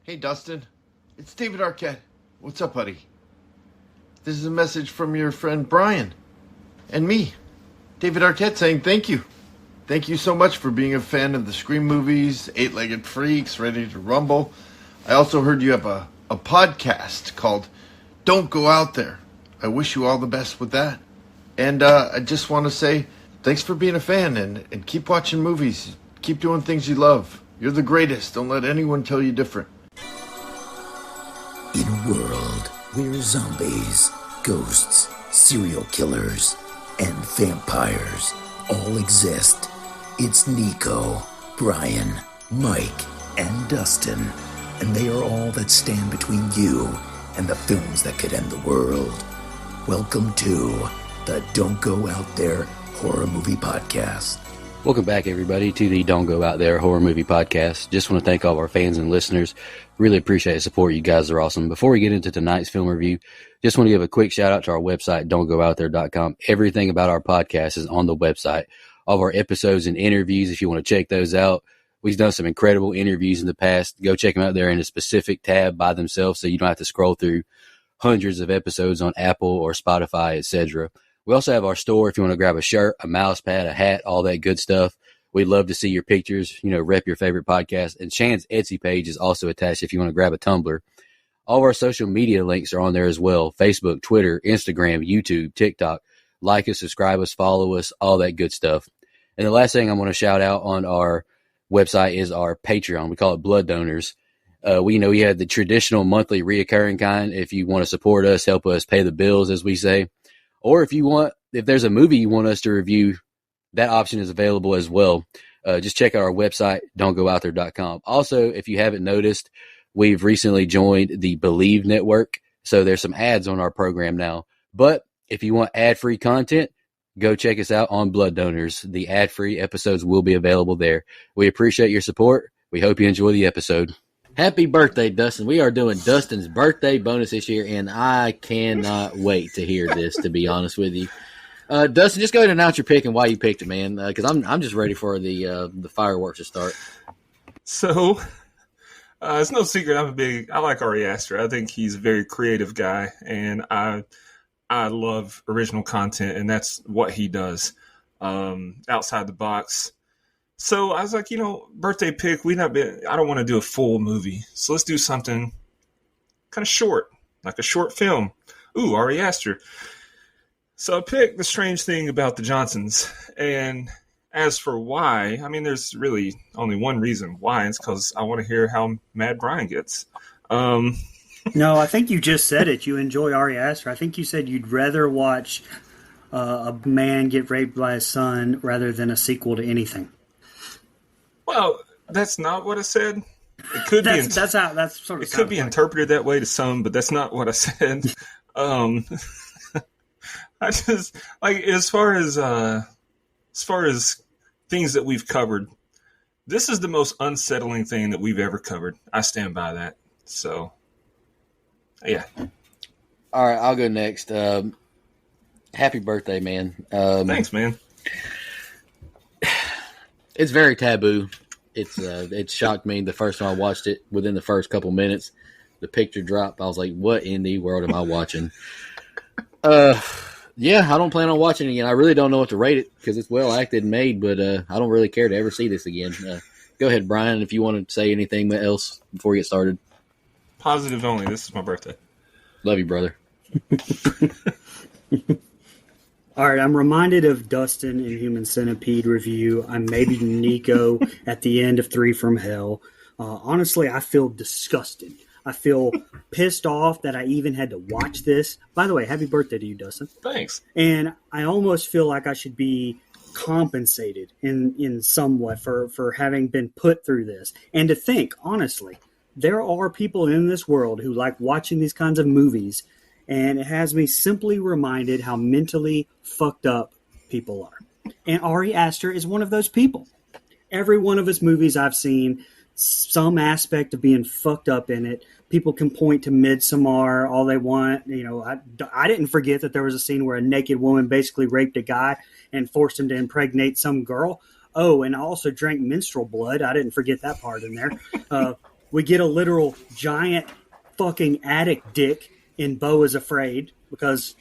Hey, Dustin. It's David Arquette. What's up, buddy? This is a message from your friend Brian and me, David Arquette, saying thank you. Thank you so much for being a fan of the Scream movies, Eight-Legged Freaks, Ready to Rumble. I also heard you have a podcast called Don't Go Out There. I wish you all the best with that. And I just want to say thanks for being a fan and keep watching movies. Keep doing things you love. You're the greatest. Don't let anyone tell you different. In a world where zombies, ghosts, serial killers, and vampires all exist, it's Nico, Brian, Mike, and Dustin, and they are all that stand between you and the films that could end the world. Welcome to the Don't Go Out There Horror Movie Podcast. Welcome back, everybody, to the Don't Go Out There Horror Movie Podcast. Just want to thank all of our fans and listeners. Really appreciate the support. You guys are awesome. Before we get into tonight's film review, just want to give a quick shout out to our website, don'tgoouthere.com. Everything about our podcast is on the website. All of our episodes and interviews, if you want to check those out. We've done some incredible interviews in the past. Go check them out there in a specific tab by themselves so you don't have to scroll through hundreds of episodes on Apple or Spotify, etc. We also have our store if you want to grab a shirt, a mouse pad, a hat, all that good stuff. We'd love to see your pictures, rep your favorite podcast. And Shan's Etsy page is also attached if you want to grab a tumbler. All of our social media links are on there as well. Facebook, Twitter, Instagram, YouTube, TikTok. Like us, subscribe us, follow us, all that good stuff. And the last thing I want to shout out on our website is our Patreon. We call it Blood Donors. We have the traditional monthly reoccurring kind. If you want to support us, help us pay the bills, as we say. Or if there's a movie you want us to review, that option is available as well. Just check out our website, don'tgoouthere.com. Also, if you haven't noticed, we've recently joined the Believe Network. So there's some ads on our program now. But if you want ad-free content, go check us out on Blood Donors. The ad-free episodes will be available there. We appreciate your support. We hope you enjoy the episode. Happy birthday, Dustin. We are doing Dustin's birthday bonus this year, and I cannot wait to hear this, to be honest with you. Dustin, just go ahead and announce your pick and why you picked it, man, because I'm just ready for the fireworks to start. So, it's no secret I like Ari Aster. I think he's a very creative guy, and I love original content, and that's what he does outside the box. So I was like, birthday pick, I don't want to do a full movie. So let's do something kind of short, like a short film. Ooh, Ari Aster. So I picked The Strange Thing About the Johnsons. And as for why, there's really only one reason why. It's because I want to hear how mad Brian gets. No, I think you just said it. You enjoy Ari Aster. I think you said you'd rather watch a man get raped by his son rather than a sequel to anything. Well, that's not what I said. It could be interpreted that way to some, but that's not what I said. I just as far as things that we've covered, this is the most unsettling thing that we've ever covered. I stand by that. So, yeah. All right, I'll go next. Happy birthday, man. Thanks, man. It's very taboo. It shocked me the first time I watched it. Within the first couple minutes, the picture dropped. I was like, "What in the world am I watching?" Yeah, I don't plan on watching it again. I really don't know what to rate it because it's well acted and made, but I don't really care to ever see this again. Go ahead, Brian, if you want to say anything else before we get started. Positive only. This is my birthday. Love you, brother. All right, I'm reminded of Dustin in Human Centipede review. I'm maybe Nico at the end of 3 from Hell. Honestly, I feel disgusted. I feel pissed off that I even had to watch this. By the way, happy birthday to you, Dustin. Thanks. And I almost feel like I should be compensated in somewhat for having been put through this. And to think, honestly, there are people in this world who like watching these kinds of movies, and it has me simply reminded how mentally fucked up people are. And Ari Aster is one of those people. Every one of his movies I've seen, some aspect of being fucked up in it. People can point to Midsommar all they want. I didn't forget that there was a scene where a naked woman basically raped a guy and forced him to impregnate some girl. Oh, and I also drank menstrual blood. I didn't forget that part in there. We get a literal giant fucking attic dick in Beau is Afraid because,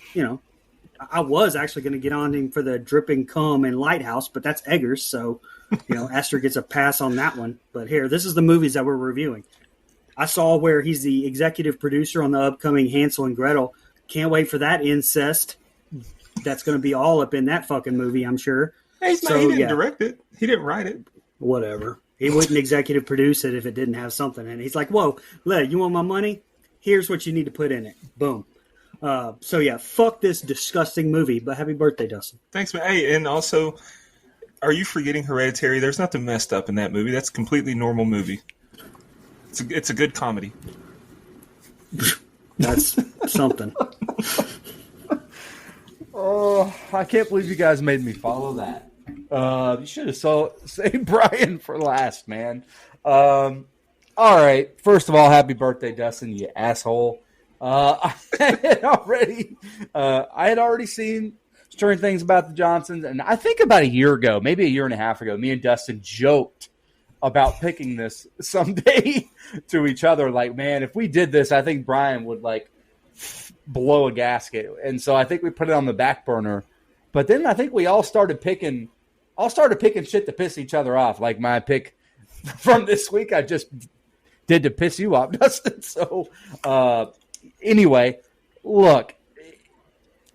I was actually going to get on him for the dripping cum in Lighthouse, but that's Eggers, so, Astor gets a pass on that one. But here, this is the movies that we're reviewing. I saw where he's the executive producer on the upcoming Hansel and Gretel. Can't wait for that incest. That's going to be all up in that fucking movie, I'm sure. Hey, he didn't direct it. He didn't write it. Whatever. He wouldn't executive produce it if it didn't have something in it. He's like, whoa, you want my money? Here's what you need to put in it. Boom. So yeah, fuck this disgusting movie, but happy birthday, Dustin. Thanks, man. Hey, and also, are you forgetting Hereditary? There's nothing messed up in that movie. That's a completely normal movie. It's a good comedy. That's something. Oh, I can't believe you guys made me follow that. You should have saved Brian for last, man. All right. First of all, happy birthday, Dustin, you asshole. I had already seen Strange Things About the Johnsons, and I think about a year ago, maybe a year and a half ago, me and Dustin joked about picking this someday to each other. Like, man, if we did this, I think Brian would blow a gasket. And so I think we put it on the back burner. But then I think we all started picking shit to piss each other off. Like my pick from this week, I just did to piss you off, Dustin. So anyway, look,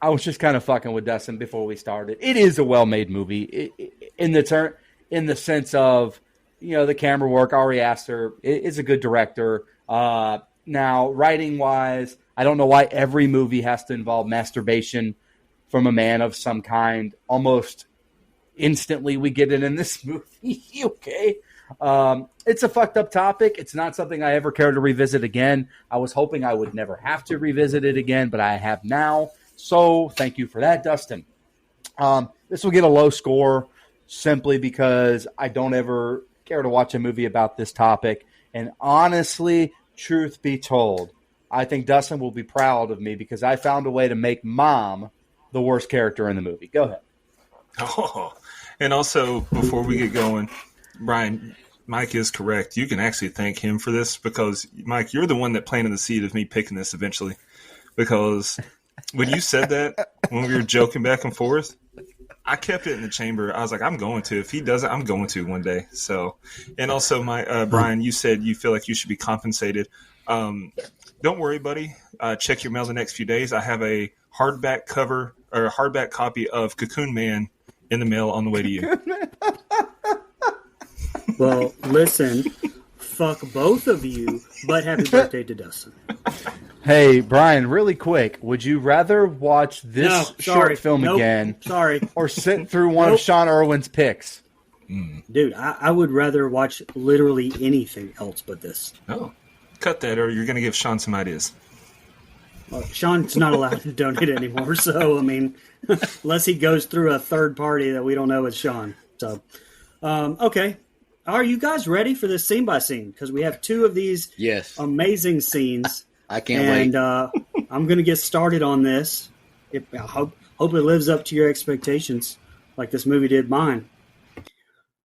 I was just kind of fucking with Dustin before we started. It is a well-made movie in the sense of, the camera work. Ari Aster is a good director. Now, writing-wise, I don't know why every movie has to involve masturbation from a man of some kind. Almost instantly we get it in this movie. Okay. It's a fucked up topic. It's not something I ever care to revisit again. I was hoping I would never have to revisit it again, but I have now. So thank you for that, Dustin. This will get a low score simply because I don't ever care to watch a movie about this topic. And honestly, truth be told, I think Dustin will be proud of me because I found a way to make Mom the worst character in the movie. Go ahead. Oh, and also, before we get going, Brian, Mike is correct. You can actually thank him for this because, Mike, you're the one that planted the seed of me picking this eventually. Because when you said that, when we were joking back and forth, I kept it in the chamber. I was like, I'm going to. If he does it, I'm going to one day. So, and also, Brian, you said you feel like you should be compensated. Don't worry, buddy. Check your mail the next few days. I have a hardback copy of Cocoon Man in the mail on the way to you. Well, listen, fuck both of you, but happy birthday to Dustin. Hey, Brian, really quick, would you rather watch this short film again or sit through one of Sean Irwin's picks? Dude, I would rather watch literally anything else but this. Oh, cut that or you're going to give Sean some ideas. Well, Sean's not allowed to donate anymore, so, I mean, unless he goes through a third party that we don't know is Sean. So, okay. Are you guys ready for this scene by scene? Because we have two of these amazing scenes. I can't wait. And I'm going to get started on this. I hope it lives up to your expectations like this movie did mine.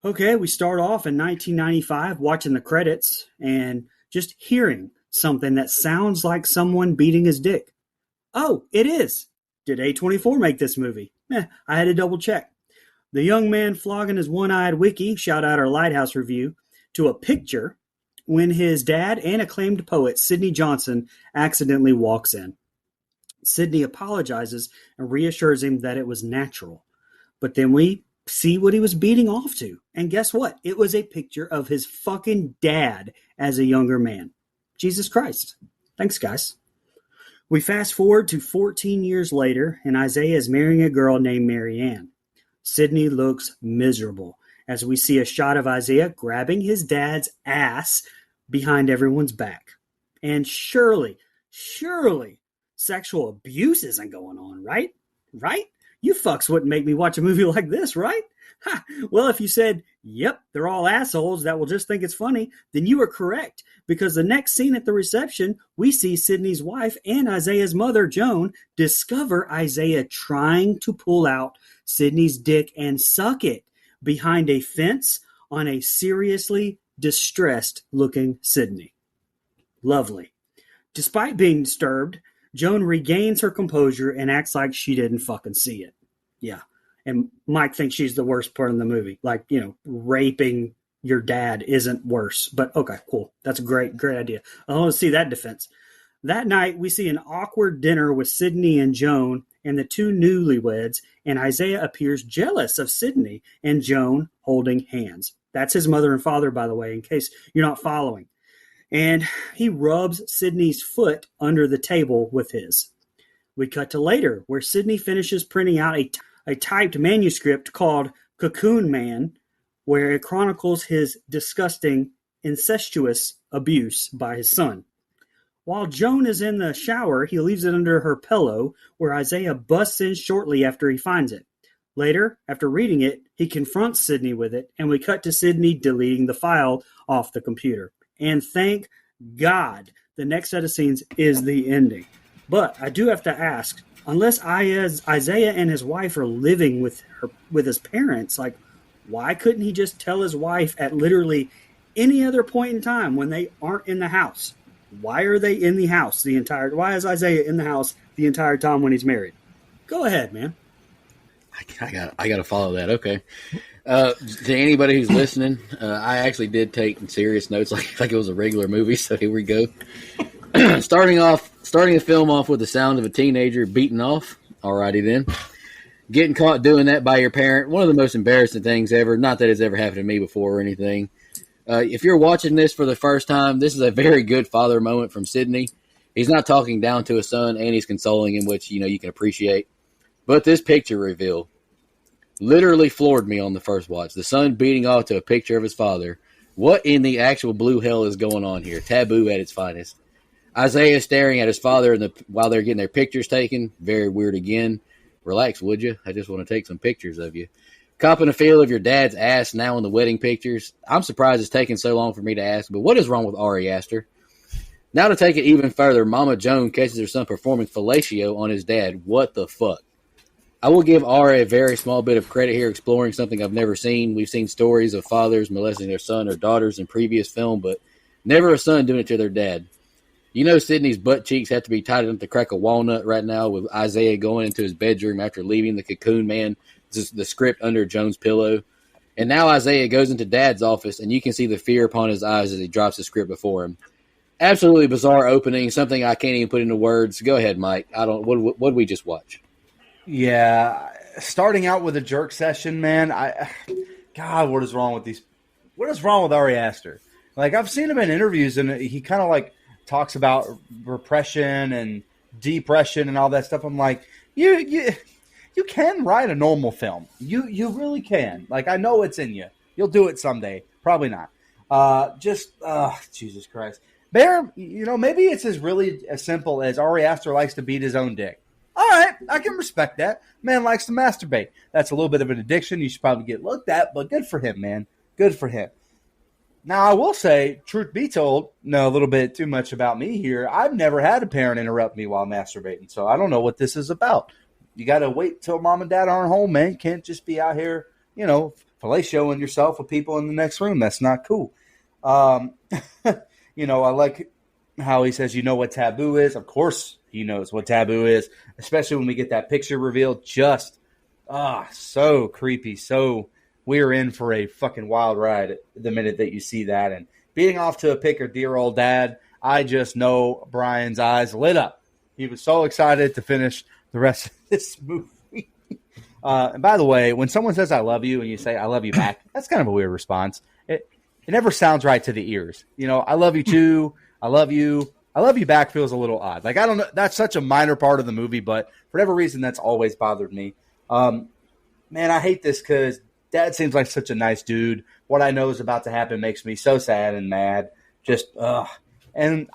Okay, we start off in 1995 watching the credits and just hearing something that sounds like someone beating his dick. Oh, it is. Did A24 make this movie? I had to double check. The young man flogging his one-eyed wiki, shout out our Lighthouse review, to a picture when his dad and acclaimed poet Sidney Johnson accidentally walks in. Sidney apologizes and reassures him that it was natural. But then we see what he was beating off to. And guess what? It was a picture of his fucking dad as a younger man. Jesus Christ. Thanks, guys. We fast forward to 14 years later, and Isaiah is marrying a girl named Marianne. Sidney looks miserable as we see a shot of Isaiah grabbing his dad's ass behind everyone's back. And surely, sexual abuse isn't going on, right? Right? You fucks wouldn't make me watch a movie like this, right? Ha! Well, if you said, yep, they're all assholes that will just think it's funny, then you were correct. Because the next scene at the reception, we see Sidney's wife and Isaiah's mother, Joan, discover Isaiah trying to pull out Sidney's dick and suck it behind a fence on a seriously distressed-looking Sidney. Lovely. Despite being disturbed, Joan regains her composure and acts like she didn't fucking see it. Yeah. And Mike thinks she's the worst part in the movie. Like, raping your dad isn't worse. But okay, cool. That's a great idea. I want to see that defense. That night, we see an awkward dinner with Sydney and Joan and the two newlyweds, and Isaiah appears jealous of Sydney and Joan holding hands. That's his mother and father, by the way, in case you're not following. And he rubs Sydney's foot under the table with his. We cut to later, where Sydney finishes printing out a typed manuscript called Cocoon Man, where it chronicles his disgusting, incestuous abuse by his son. While Joan is in the shower, he leaves it under her pillow, where Isaiah busts in shortly after he finds it. Later, after reading it, he confronts Sydney with it, and we cut to Sydney deleting the file off the computer. And thank God, the next set of scenes is the ending. But I do have to ask, unless Isaiah and his wife are living with his parents, like, why couldn't he just tell his wife at literally any other point in time when they aren't in the house? Why are they in the house why is Isaiah in the house the entire time when he's married? Go ahead, man. I got to follow that. Okay. To anybody who's listening, I actually did take serious notes like it was a regular movie. So here we go. Starting the film off with the sound of a teenager beating off. Alrighty then. Getting caught doing that by your parent. One of the most embarrassing things ever. Not that it's ever happened to me before or anything. If you're watching this for the first time, this is a very good father moment from Sydney. He's not talking down to his son, and he's consoling him, which, you can appreciate. But this picture reveal literally floored me on the first watch. The son beating off to a picture of his father. What in the actual blue hell is going on here? Taboo at its finest. Isaiah staring at his father while they're getting their pictures taken. Very weird again. Relax, would you? I just want to take some pictures of you. Copping a feel of your dad's ass now in the wedding pictures. I'm surprised it's taking so long for me to ask, but what is wrong with Ari Aster? Now to take it even further, Mama Joan catches her son performing fellatio on his dad. What the fuck? I will give Ari a very small bit of credit here, exploring something I've never seen. We've seen stories of fathers molesting their son or daughters in previous film, but never a son doing it to their dad. Sydney's butt cheeks have to be tightened up to crack a walnut right now with Isaiah going into his bedroom after leaving the Cocoon Man, the script under Joan's pillow. And now Isaiah goes into Dad's office, and you can see the fear upon his eyes as he drops the script before him. Absolutely bizarre opening, something I can't even put into words. Go ahead, Mike. What did we just watch? Yeah, starting out with a jerk session, man. God, what is wrong with these? What is wrong with Ari Aster? Like, I've seen him in interviews, and he kind of talks about repression and depression and all that stuff. I'm like, you can write a normal film. You really can. Like, I know it's in you. You'll do it someday. Probably not. Jesus Christ. Bear, maybe it's really as simple as Ari Aster likes to beat his own dick. All right, I can respect that. Man likes to masturbate. That's a little bit of an addiction. You should probably get looked at, but good for him, man. Good for him. Now, I will say, truth be told, a little bit too much about me here. I've never had a parent interrupt me while masturbating, so I don't know what this is about. You got to wait till mom and dad aren't home, man. You can't just be out here, fellatioing yourself with people in the next room. That's not cool. I like how he says, what taboo is. Of course he knows what taboo is, especially when we get that picture revealed. Just, so creepy. So we're in for a fucking wild ride the minute that you see that. And beating off to a pic of dear old dad, I just know Brian's eyes lit up. He was so excited to finish the rest of this movie. And by the way, when someone says I love you and you say I love you back, that's kind of a weird response. It never sounds right to the ears. I love you too. I love you. I love you back feels a little odd. Like, I don't know. That's such a minor part of the movie, but for whatever reason, that's always bothered me. Man, I hate this because Dad seems like such a nice dude. What I know is about to happen makes me so sad and mad. Brian,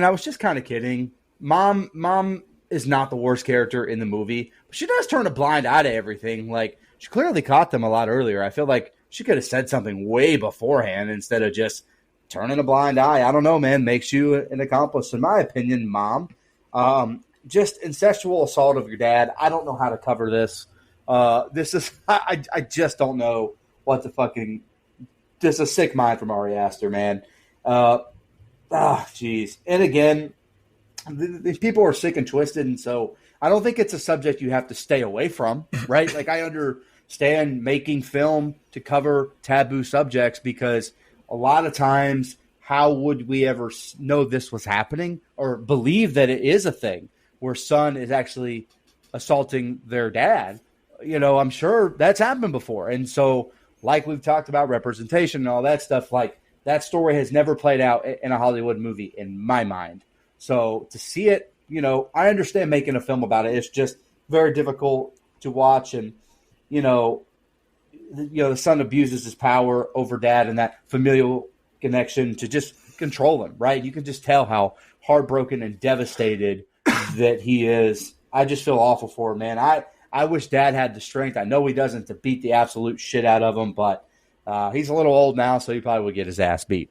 I was just kind of kidding. Mom is not the worst character in the movie, but she does turn a blind eye to everything. Like, she clearly caught them a lot earlier. I feel like she could have said something way beforehand instead of just turning a blind eye. I don't know, man. Makes you an accomplice, in my opinion, Mom. Just incestual assault of your dad. I don't know how to cover this. This is I just don't know what the fucking. Just a sick mind from Ari Aster, man. Jeez. And again, these people are sick and twisted, and so I don't think it's a subject you have to stay away from, right? Like, I understand making film to cover taboo subjects because a lot of times, how would we ever know this was happening or believe that it is a thing where son is actually assaulting their dad? You know, I'm sure that's happened before. And so, like we've talked about representation and all that stuff, like that story has never played out in a Hollywood movie in my mind. So to see it, you know, I understand making a film about it. It's just very difficult to watch. And, the son abuses his power over dad and that familial connection to just control him, right? You can just tell how heartbroken and devastated that he is. I just feel awful for him, man. I wish dad had the strength. I know he doesn't, to beat the absolute shit out of him, but he's a little old now, so he probably would get his ass beat.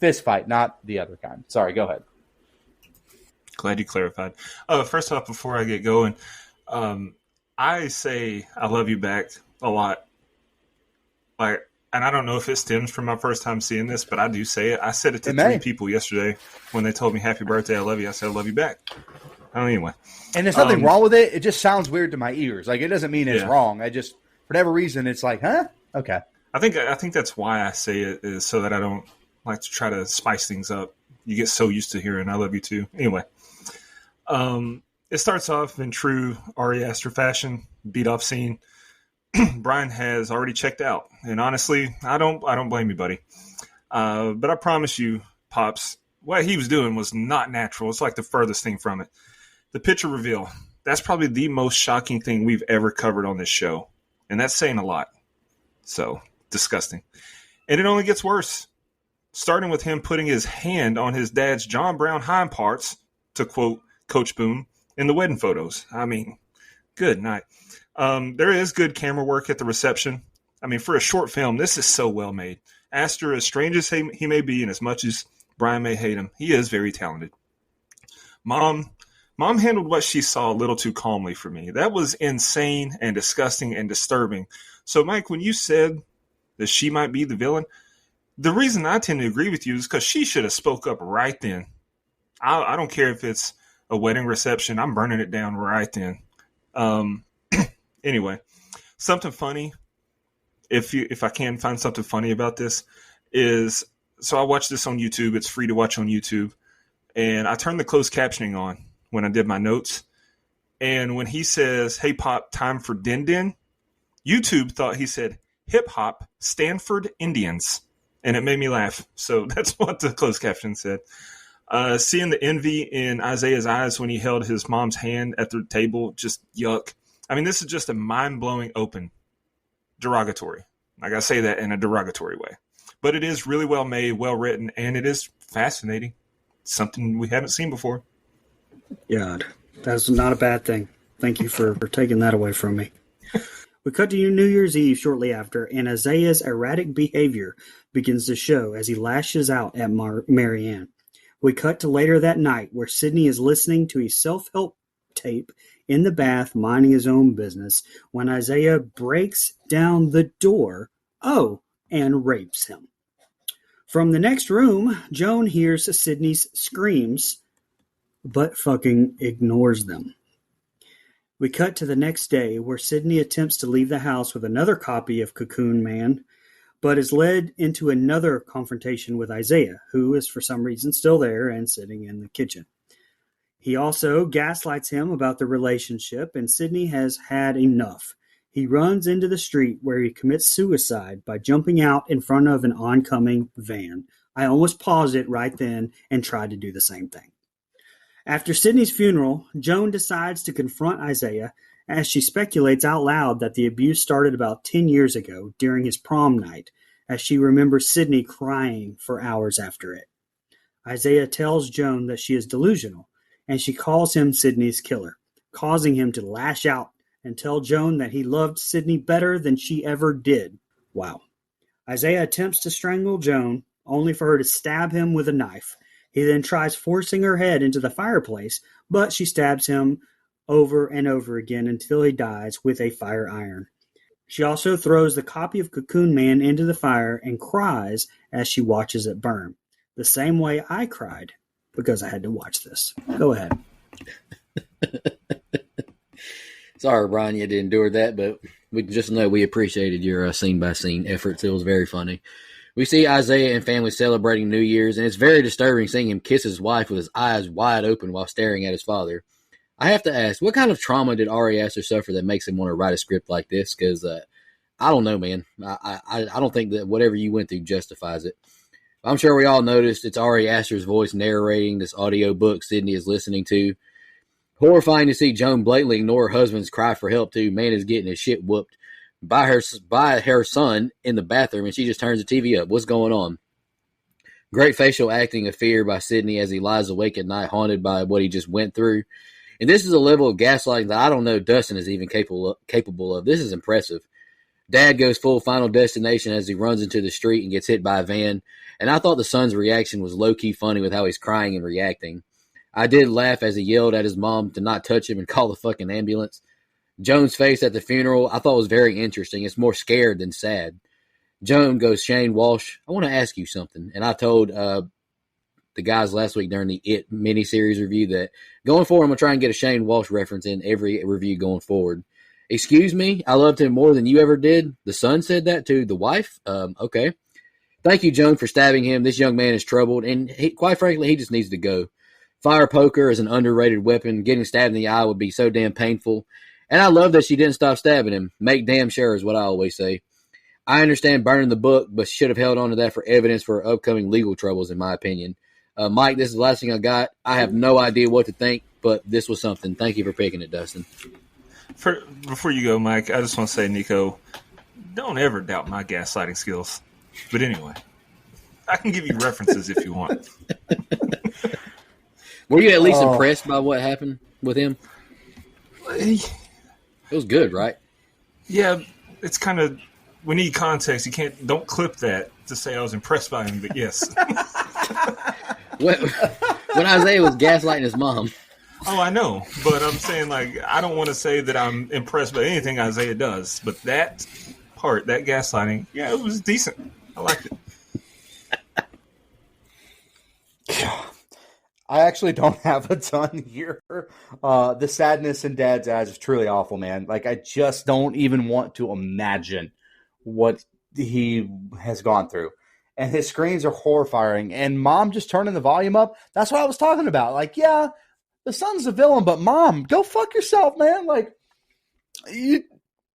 Fist fight, not the other kind. Sorry, go ahead. Glad you clarified. First off, before I get going, I say I love you back a lot. Like, and I don't know if it stems from my first time seeing this, but I do say it. I said it to three people yesterday when they told me happy birthday, I love you. I said I love you back. Anyway. And there's nothing wrong with it. It just sounds weird to my ears. Like, it doesn't mean it's wrong. I just, for whatever reason, it's like, huh? Okay. I think that's why I say it, is so that I don't like to try to spice things up. You get so used to hearing I love you too. Anyway. It starts off in true Ari Aster fashion, beat off scene. Brian has already checked out, and honestly, I don't blame you, buddy. But I promise you, Pops, what he was doing was not natural. It's like the furthest thing from it. The picture reveal, that's probably the most shocking thing we've ever covered on this show, and that's saying a lot. So disgusting, and it only gets worse. Starting with him putting his hand on his dad's John Brown hind parts, to quote Coach Boone, in the wedding photos. I mean, good night. There is good camera work at the reception. I mean, for a short film, this is so well made. Aster, as strange as he may be, and as much as Brian may hate him, he is very talented. Mom handled what she saw a little too calmly for me. That was insane and disgusting and disturbing. So, Mike, when you said that she might be the villain, the reason I tend to agree with you is because she should have spoke up right then. I don't care if it's a wedding reception. I'm burning it down right then. Anyway, something funny, if I can find something funny about this, is, so I watched this on YouTube. It's free to watch on YouTube. And I turned the closed captioning on when I did my notes. And when he says, hey, Pop, time for Din Din, YouTube thought he said, hip hop, Stanford Indians. And it made me laugh. So that's what the closed caption said. Seeing the envy in Isaiah's eyes when he held his mom's hand at the table, just yuck. I mean, this is just a mind-blowing open. Derogatory. I gotta say that in a derogatory way. But it is really well made, well written, and it is fascinating. Something we haven't seen before. God, that's not a bad thing. Thank you for taking that away from me. We cut to New Year's Eve shortly after, and Isaiah's erratic behavior begins to show as he lashes out at Marianne. We cut to later that night where Sidney is listening to a self-help tape in the bath, minding his own business, when Isaiah breaks down the door, and rapes him. From the next room, Joan hears Sidney's screams, but fucking ignores them. We cut to the next day where Sidney attempts to leave the house with another copy of Cocoon Man, but is led into another confrontation with Isaiah, who is for some reason still there and sitting in the kitchen. He also gaslights him about the relationship, and Sidney has had enough. He runs into the street where he commits suicide by jumping out in front of an oncoming van. I almost paused it right then and tried to do the same thing. After Sidney's funeral, Joan decides to confront Isaiah as she speculates out loud that the abuse started about 10 years ago during his prom night, as she remembers Sidney crying for hours after it. Isaiah tells Joan that she is delusional, and she calls him Sidney's killer, causing him to lash out and tell Joan that he loved Sidney better than she ever did. Wow. Isaiah attempts to strangle Joan, only for her to stab him with a knife. He then tries forcing her head into the fireplace, but she stabs him over and over again until he dies with a fire iron. She also throws the copy of Cocoon Man into the fire and cries as she watches it burn. the same way I cried because I had to watch this. Go ahead. Sorry, Brian, you had to endure that, but we just know we appreciated your scene-by-scene efforts. It was very funny. We see Isaiah and family celebrating New Year's, and it's very disturbing seeing him kiss his wife with his eyes wide open while staring at his father. I have to ask, what kind of trauma did Ari Aster suffer that makes him want to write a script like this? Because I don't know, man. I don't think that whatever you went through justifies it. I'm sure we all noticed it's Ari Aster's voice narrating this audio book Sydney is listening to. Horrifying to see Joan blatantly ignore her husband's cry for help, too. Man is getting his shit whooped by her son in the bathroom, and she just turns the TV up. What's going on? Great facial acting of fear by Sydney as he lies awake at night, haunted by what he just went through. And this is a level of gaslighting that I don't know Dustin is even capable of. This is impressive. Dad goes full Final Destination as he runs into the street and gets hit by a van. And I thought the son's reaction was low-key funny with how he's crying and reacting. I did laugh as he yelled at his mom to not touch him and call the fucking ambulance. Joan's face at the funeral I thought was very interesting. It's more scared than sad. Joan goes, Shane Walsh, I want to ask you something. And I told the guys last week during the It miniseries review that going forward, I'm going to try and get a Shane Walsh reference in every review going forward. Excuse me, I loved him more than you ever did. The son said that to the wife? Okay. Thank you, Joan, for stabbing him. This young man is troubled, and quite frankly, he just needs to go. Fire poker is an underrated weapon. Getting stabbed in the eye would be so damn painful. And I love that she didn't stop stabbing him. Make damn sure is what I always say. I understand burning the book, but should have held on to that for evidence for upcoming legal troubles, in my opinion. Mike, this is the last thing I got. I have no idea what to think, but this was something. Thank you for picking it, Dustin. Before you go, Mike, I just want to say, Nico, don't ever doubt my gaslighting skills. But anyway, I can give you references if you want. Were you at least impressed by what happened with him? It was good, right? Yeah, it's kind of, we need context. Don't clip that to say I was impressed by him, but yes. When Isaiah was gaslighting his mom. Oh, I know, but I'm saying, like, I don't want to say that I'm impressed by anything Isaiah does, but that part, that gaslighting, yeah, it was decent. I liked it. I actually don't have a ton here. The sadness in Dad's eyes is truly awful, man. Like, I just don't even want to imagine what he has gone through. And his screams are horrifying. And Mom just turning the volume up, that's what I was talking about. Like, yeah, the son's the villain, but Mom, go fuck yourself, man. Like, you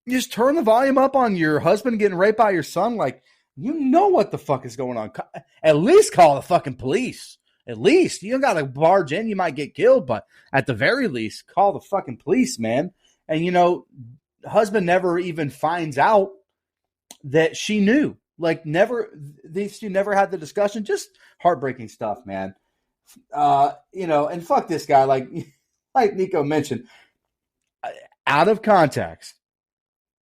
just turn the volume up on your husband getting raped by your son. Like, you know what the fuck is going on. At least call the fucking police. At least. You don't got to barge in. You might get killed, but at the very least, call the fucking police, man. And, you know, husband never even finds out that she knew. Like, never, these two never had the discussion. Just heartbreaking stuff, man. You know, and fuck this guy. Like Nico mentioned, out of context,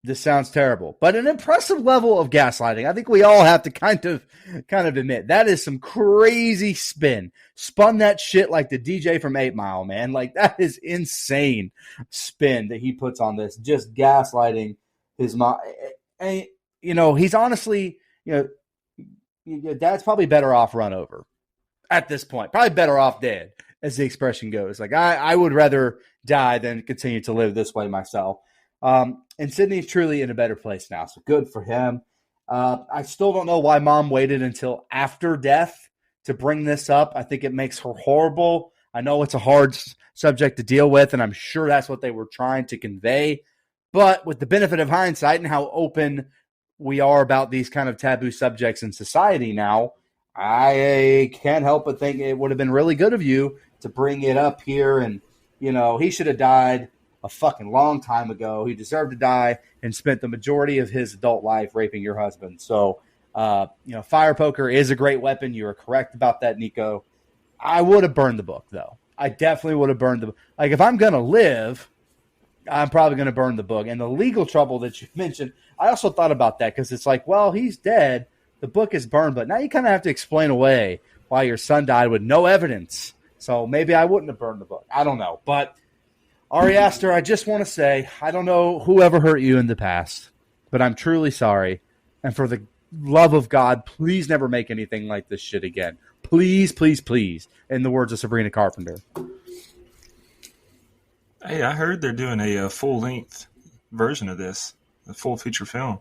this sounds terrible, but an impressive level of gaslighting. I think we all have to kind of admit that is some crazy spin. Spun that shit like the DJ from 8 Mile, man. Like, that is insane spin that he puts on this. Just gaslighting his mom. And, you know, he's honestly, you know, Dad's probably better off run over at this point. Probably better off dead, as the expression goes. Like, I would rather die than continue to live this way myself. And Sydney's truly in a better place now, so good for him. I still don't know why Mom waited until after death to bring this up. I think it makes her horrible. I know it's a hard subject to deal with, and I'm sure that's what they were trying to convey. But with the benefit of hindsight and how open we are about these kind of taboo subjects in society now, I can't help but think it would have been really good of you to bring it up here. And, you know, he should have died a fucking long time ago. He deserved to die and spent the majority of his adult life raping your husband. So, you know, fire poker is a great weapon. You are correct about that, Nico. I would have burned the book, though. I definitely would have burned the book. Like, if I'm going to live, I'm probably going to burn the book. And the legal trouble that you mentioned, I also thought about that because it's like, well, he's dead. The book is burned. But now you kind of have to explain away why your son died with no evidence. So maybe I wouldn't have burned the book. I don't know. But Ari Aster, I just want to say, I don't know whoever hurt you in the past, but I'm truly sorry. And for the love of God, please never make anything like this shit again. Please, please, please. In the words of Sabrina Carpenter. Hey, I heard they're doing a full-length version of this, a full feature film,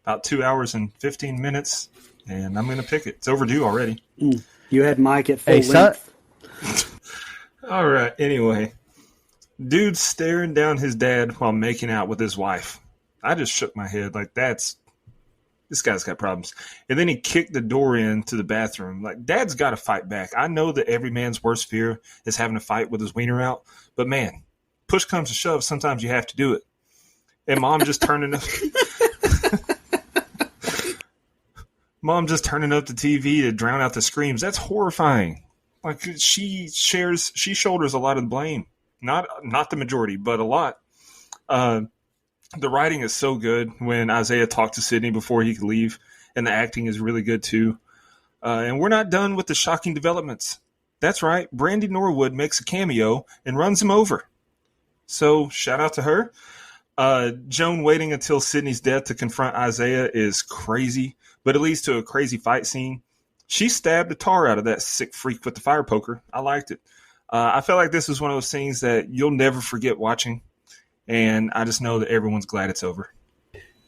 about 2 hours and 15 minutes, and I'm going to pick it. It's overdue already. You had Mike at full Hey, son. length. All right, anyway. Dude staring down his dad while making out with his wife. I just shook my head like this guy's got problems. And then he kicked the door into the bathroom. Like, Dad's got to fight back. I know that every man's worst fear is having a fight with his wiener out, but man, push comes to shove, sometimes you have to do it. And Mom just turning up the TV to drown out the screams. That's horrifying. Like, she shoulders a lot of the blame. Not the majority, but a lot. The writing is so good when Isaiah talked to Sydney before he could leave, and the acting is really good too. And we're not done with the shocking developments. That's right, Brandy Norwood makes a cameo and runs him over. So shout out to her. Joan waiting until Sydney's death to confront Isaiah is crazy, but it leads to a crazy fight scene. She stabbed the tar out of that sick freak with the fire poker. I liked it. I felt like this was one of those things that you'll never forget watching. And I just know that everyone's glad it's over.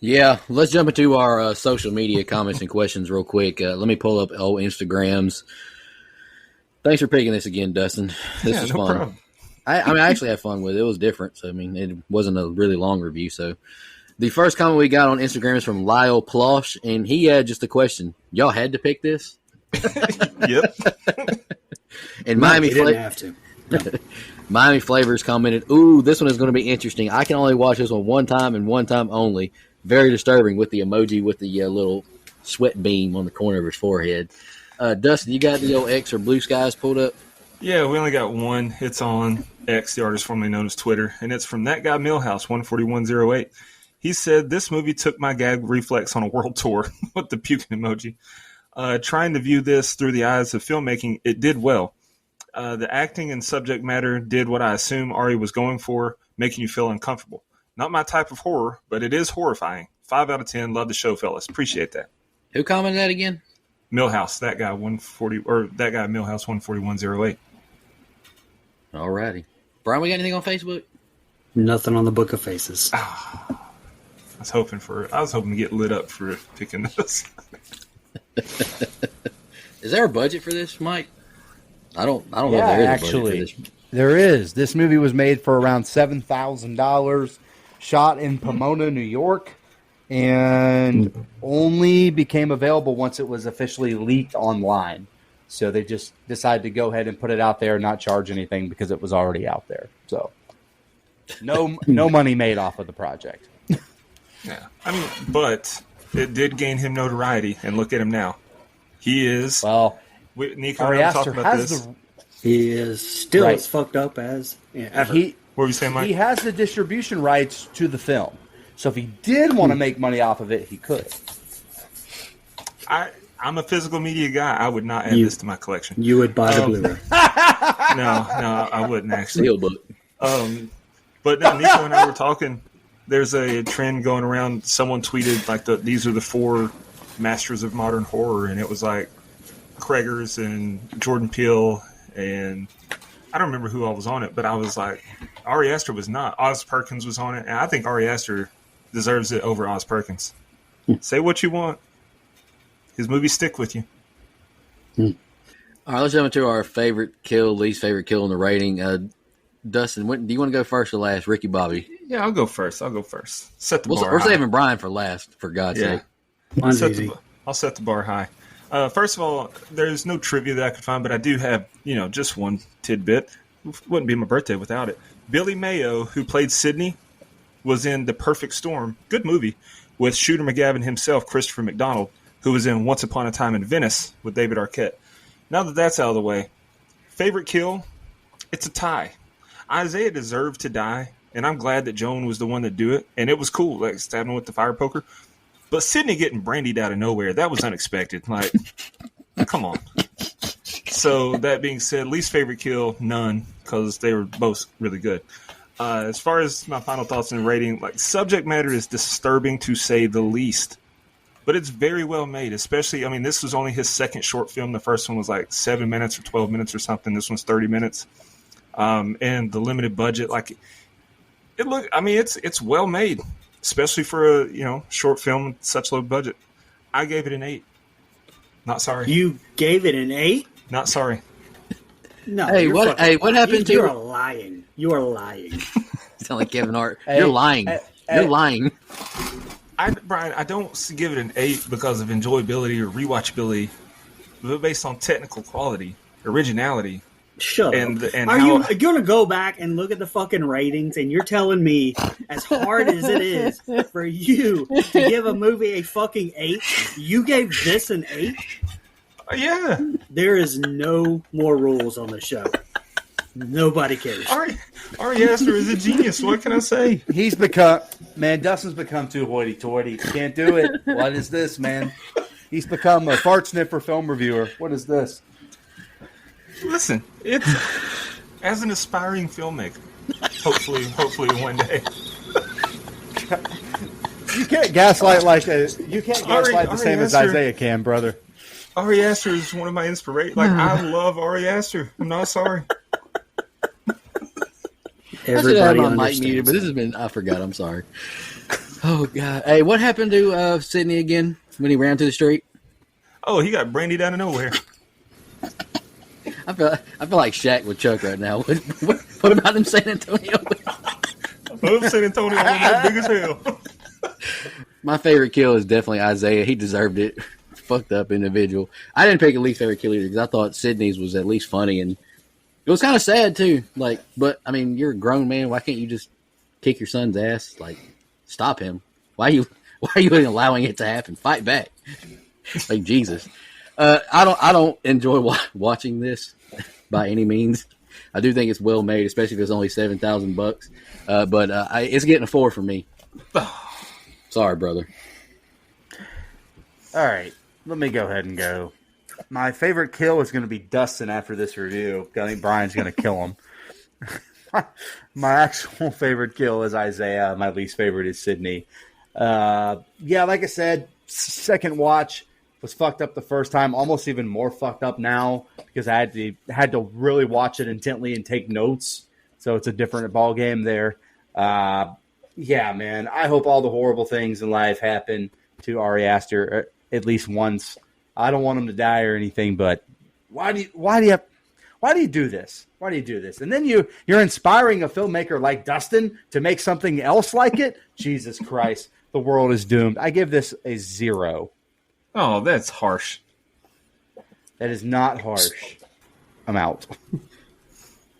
Yeah, let's jump into our social media comments and questions real quick. Let me pull up old Instagrams. Thanks for picking this again, Dustin. This was fun. Problem. I actually had fun with it. It was different. So, it wasn't a really long review. So, the first comment we got on Instagram is from Lyle Plosh, and he had just a question. Y'all had to pick this? Yep. And No, Miami we didn't have to. Miami Flavors commented, "Ooh, this one is going to be interesting. I can only watch this one time and one time only. Very disturbing," with the emoji with the little sweat beam on the corner of his forehead. Dustin, you got the old X or Blue Skies pulled up? Yeah, we only got one. It's on X, the artist formerly known as Twitter, and it's from that guy Millhouse 14108. He said, "This movie took my gag reflex on a world tour," with the puking emoji. Trying to view this through the eyes of filmmaking, it did well. The acting and subject matter did what I assume Ari was going for, making you feel uncomfortable. Not my type of horror, but it is horrifying. 5 out of 10. Love the show, fellas. Appreciate that. Who commented that again? Millhouse, that guy 140, or that guy Millhouse 14108. All righty. Brian, we got anything on Facebook? Nothing on the Book of Faces. I was hoping to get lit up for picking this. Is there a budget for this, Mike? I don't know Yeah, if there is actually, a budget for this. there is. This movie was made for around $7,000, shot in Pomona, New York, and only became available once it was officially leaked online. So they just decided to go ahead and put it out there and not charge anything because it was already out there. So no money made off of the project. Yeah, I mean, but it did gain him notoriety, and look at him now. He is. Well, Nico Ari and I Aster talked about has this. the He is still Right. as fucked up as ever. he What were you saying, Mike? he has the distribution rights to the film. So if he did want to make money off of it, he could. I'm a physical media guy. I would not add You- this to my collection. You would buy the Blu-ray. No, I wouldn't actually. Steelbook. But no, Nico and I were talking. There's a trend going around. Someone tweeted like these are the 4 masters of modern horror, and it was like Craigers and Jordan Peele, and I don't remember who all was on it, but I was like, Ari Aster was not. Oz Perkins was on it, and I think Ari Aster deserves it over Oz Perkins. Say what you want. His movies stick with you. All right, let's jump into our favorite kill, least favorite kill in the rating. Dustin, do you want to go first or last? Ricky Bobby. Yeah, I'll go first. Set the bar We're high. saving Brian for last, for God's Yeah. sake. Mine's Set easy. I'll set the bar high. First of all, there's no trivia that I could find, but I do have, just one tidbit. Wouldn't be my birthday without it. Billy Mayo, who played Sidney, was in The Perfect Storm, good movie, with Shooter McGavin himself, Christopher McDonald, who was in Once Upon a Time in Venice with David Arquette. Now that that's out of the way, favorite kill, it's a tie. Isaiah deserved to die, and I'm glad that Joan was the one to do it, and it was cool, like stabbing with the fire poker. But Sydney getting brandied out of nowhere, that was unexpected. Like, come on. So that being said, least favorite kill, none, because they were both really good. As far as my final thoughts and rating, like subject matter is disturbing to say the least. but it's very well made. Especially, I mean, this was only his second short film. The first one was like 7 minutes or 12 minutes or something. This one's 30 minutes, and the limited budget, like it look. I mean, it's well made, especially for a short film with such low budget. I gave it an 8. Not sorry. You gave it an 8? Not sorry. No. Hey, you're what? fucking Hey, what lying. happened to? You're lying. You are lying. Sound like Kevin Hart. Hey, You're lying. You're lying. Brian, I don't give it an 8 because of enjoyability or rewatchability, but based on technical quality, originality. Shut And up. and Are how, you going to go back and look at the fucking ratings and you're telling me, as hard as it is for you to give a movie a fucking 8, you gave this an 8? Yeah. There is no more rules on the show. Nobody cares. Ari Aster is a genius. What can I say? He's Dustin's become too hoity-toity. Can't do it. What is this, man? He's become a fart sniffer film reviewer. What is this? Listen, it's as an aspiring filmmaker. Hopefully one day. You can't gaslight the same as Aster. Isaiah can, brother. Ari Aster is one of my inspirations. Like, I love Ari Aster. I'm not sorry. I should have Everybody my mic understands. muted, but this has been. I forgot. I'm sorry. Oh God. Hey, what happened to Sydney again when he ran to the street? Oh, he got brandied out of nowhere. I feel like Shaq with Chuck right now. What about him San Antonio? Oh, San Antonio, big as hell. My favorite kill is definitely Isaiah. He deserved it. Fucked up individual. I didn't pick a least favorite kill either because I thought Sydney's was at least funny, and it was kind of sad too. Like, but I mean, you're a grown man. Why can't you just kick your son's ass? Like, stop him. Why are you allowing it to happen? Fight back. Like, Jesus. I don't enjoy watching this by any means. I do think it's well made, especially if it's only $7,000. But it's getting a 4 for me. Sorry, brother. All right, let me go ahead and go. My favorite kill is going to be Dustin after this review. I think Brian's going to kill him. My actual favorite kill is Isaiah. My least favorite is Sydney. Yeah, like I said, second watch was fucked up the first time. Almost even more fucked up now because I had to really watch it intently and take notes. So it's a different ball game there. Yeah, man. I hope all the horrible things in life happen to Ari Aster at least once. I don't want him to die or anything, but why do you do this? Why do you do this? And then you're inspiring a filmmaker like Dustin to make something else like it? Jesus Christ. The world is doomed. I give this a 0. Oh, that's harsh. That is not harsh. I'm out.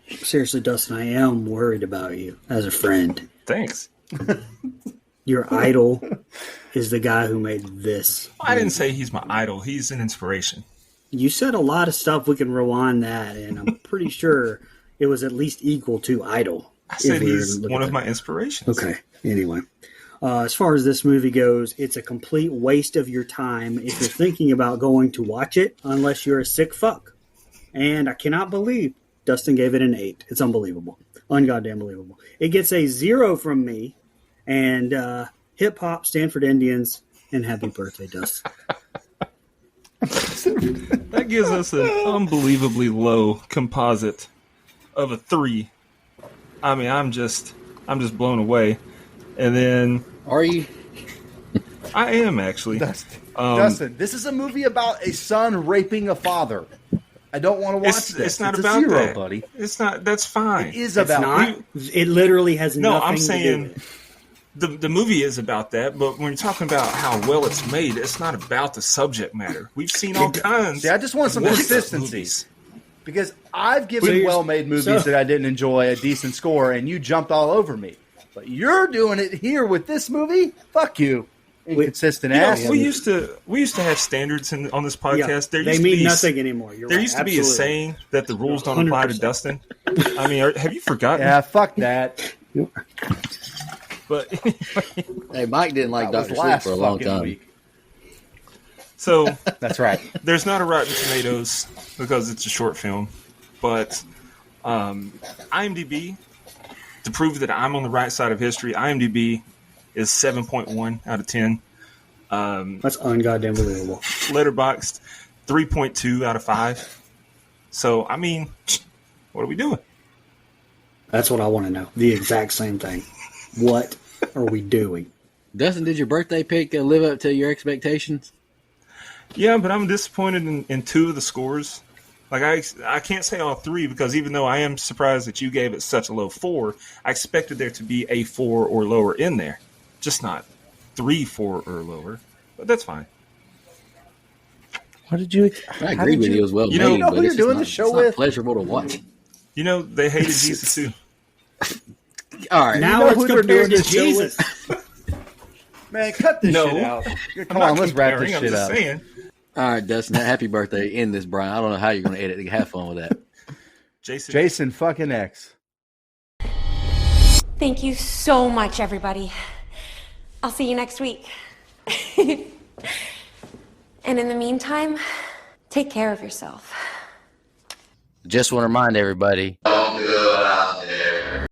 Seriously, Dustin, I am worried about you as a friend. Thanks. Your idol is the guy who made this. I didn't say he's my idol. He's an inspiration. You said a lot of stuff. We can rewind that, and I'm pretty sure it was at least equal to idol. I said if we were to he's look one at of that. my inspirations. Okay. Anyway, as far as this movie goes, it's a complete waste of your time if you're thinking about going to watch it, unless you're a sick fuck. And I cannot believe Dustin gave it an 8. It's unbelievable. Ungoddamn believable. It gets a 0 from me. And hip hop, Stanford Indians, and happy birthday, Dustin. That gives us an unbelievably low composite of a 3. I mean, I'm just blown away. And then Are you? I am actually. Dustin, this is a movie about a son raping a father. I don't want to watch this. It's not a about 0, that, buddy. It's not. That's fine. It is It's about not. It literally has No, nothing I'm to do saying with it. the movie is about that, but when you're talking about how well it's made, it's not about the subject matter. We've seen all kinds. See, I just want some of consistency. movies. Because I've given well-made movies that I didn't enjoy a decent score, and you jumped all over me. But you're doing it here with this movie? Fuck you, inconsistent You know, ass. we used to have standards on this podcast. Yeah, There they used to mean be nothing anymore. You're There right. used to be a Absolutely. saying that the rules don't apply to 100%. Dustin. I mean, have you forgotten? Yeah, fuck that. But Hey, Mike didn't like That was Dr. Sleep last for a long fucking time. week. so That's right. there's not a Rotten Tomatoes because it's a short film, but IMDb, to prove that I'm on the right side of history, IMDb is 7.1 out of 10. That's ungoddamn believable. Letterboxd 3.2 out of 5. So, I mean, what are we doing? That's what I want to know. The exact same thing. What are we doing? Dustin, did your birthday pick live up to your expectations? Yeah, but I'm disappointed in 2 of the scores. Like, I can't say all 3 because even though I am surprised that you gave it such a low 4, I expected there to be a 4 or lower in there. Just not 3, 4, or lower. But that's fine. What did you? I agree with you as well. You know who but you're it's doing not, the show it's not with? pleasurable to watch. You know, they hated Jesus too. All right. Now know it's who they're compared doing to this show Jesus. Man, cut this No. shit out. I'm Come not on, let's wrap comparing, this I'm shit just up. saying. All right, Dustin. Happy birthday. End this, Brian. I don't know how you're going to edit. Have fun with that. Jason fucking X. Thank you so much, everybody. I'll see you next week. And in the meantime, take care of yourself. Just want to remind everybody.